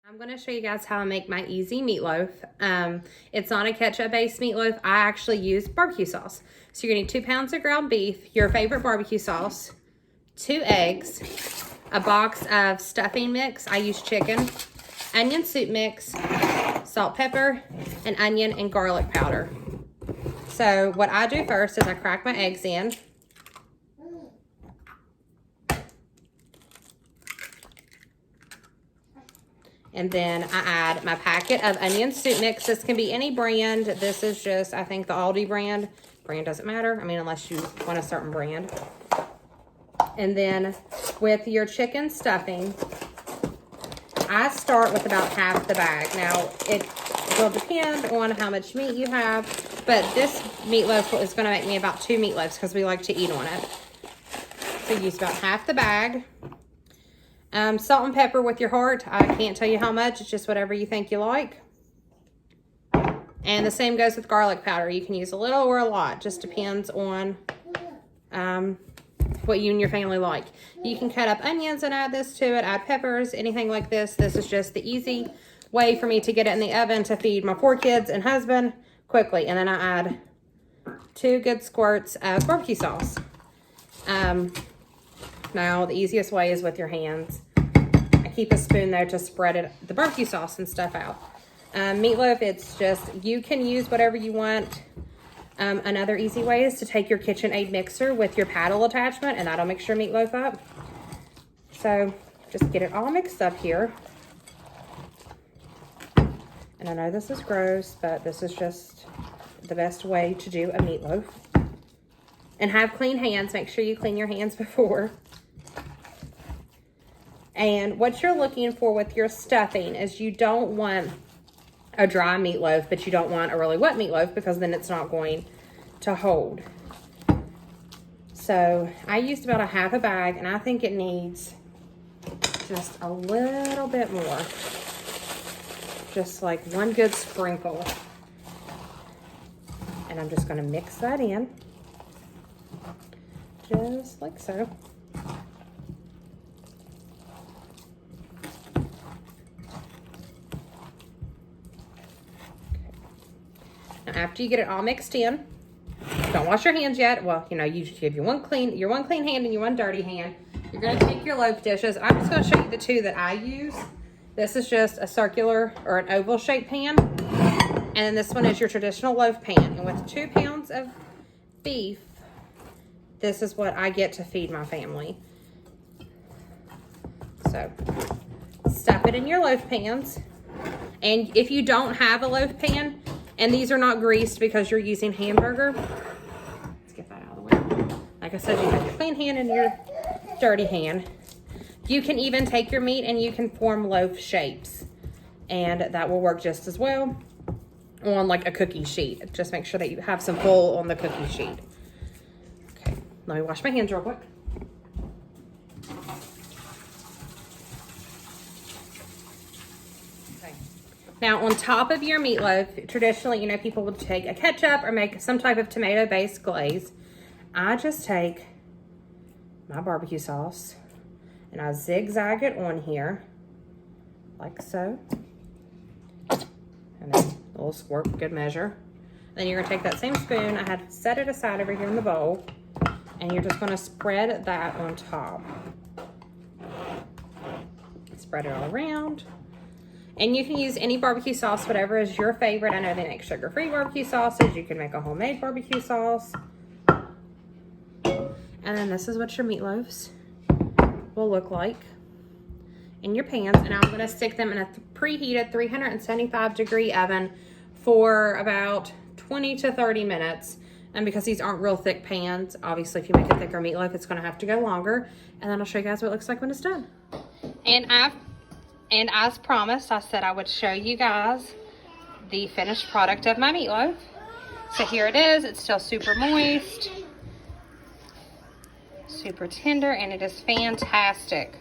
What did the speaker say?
I'm going to show you guys how I make my easy meatloaf. It's not a ketchup-based meatloaf. I actually use barbecue sauce. So you're going to need 2 pounds of ground beef, your favorite barbecue sauce, 2 eggs, a box of stuffing mix. I use chicken, onion soup mix, salt, pepper, and onion and garlic powder. So what I do first is I crack my eggs in. And then I add my packet of onion soup mix. This can be any brand. This is just, I think, the Aldi brand. Brand doesn't matter. I mean, unless you want a certain brand. And then with your chicken stuffing, I start with about half the bag. Now, it will depend on how much meat you have, but this meatloaf is going to make me about 2 meatloaves because we like to eat on it. So use about half the bag. Salt and pepper with your heart. I can't tell you how much. It's just whatever you think you like. And the same goes with garlic powder. You can use a little or a lot. Just depends on what you and your family like. You can cut up onions and add this to it. Add peppers, anything like this. This is just the easy way for me to get it in the oven to feed my 4 kids and husband quickly. And then I add 2 good squirts of barbecue sauce. Now, the easiest way is with your hands. I keep a spoon there to spread the barbecue sauce and stuff out. Meatloaf, it's just, you can use whatever you want. Another easy way is to take your KitchenAid mixer with your paddle attachment, and that'll mix your meatloaf up. So, just get it all mixed up here. And I know this is gross, but this is just the best way to do a meatloaf. And have clean hands. Make sure you clean your hands before. And what you're looking for with your stuffing is you don't want a dry meatloaf, but you don't want a really wet meatloaf because then it's not going to hold. So I used about a half a bag, and I think it needs just a little bit more. Just like 1 good sprinkle. And I'm just going to mix that in. Just like so. After you get it all mixed in, don't wash your hands yet. Well, you know, you have your one clean hand and your one dirty hand. You're going to take your loaf dishes. I'm just going to show you the 2 that I use. This is just a circular or an oval shaped pan. And then this one is your traditional loaf pan. And with 2 pounds of beef, this is what I get to feed my family. So, stuff it in your loaf pans. And if you don't have a loaf pan, and these are not greased because you're using hamburger, let's get that out of the way. Like I said, you have your clean hand and your dirty hand. You can even take your meat and you can form loaf shapes. And that will work just as well on like a cookie sheet. Just make sure that you have some pull on the cookie sheet. Okay, let me wash my hands real quick. Now, on top of your meatloaf, traditionally, you know, people would take a ketchup or make some type of tomato-based glaze. I just take my barbecue sauce and I zigzag it on here, like so. And then a little squirt, good measure. Then you're gonna take that same spoon, I had set it aside over here in the bowl, and you're just gonna spread that on top. Spread it all around. And you can use any barbecue sauce, whatever is your favorite. I know they make sugar-free barbecue sauces. You can make a homemade barbecue sauce. And then this is what your meatloaves will look like in your pans. And I'm going to stick them in a preheated 375-degree oven for about 20 to 30 minutes. And because these aren't real thick pans, obviously if you make a thicker meatloaf, it's going to have to go longer. And then I'll show you guys what it looks like when it's done. And as promised, I said I would show you guys the finished product of my meatloaf. So here it is. It's still super moist, super tender, and it is fantastic.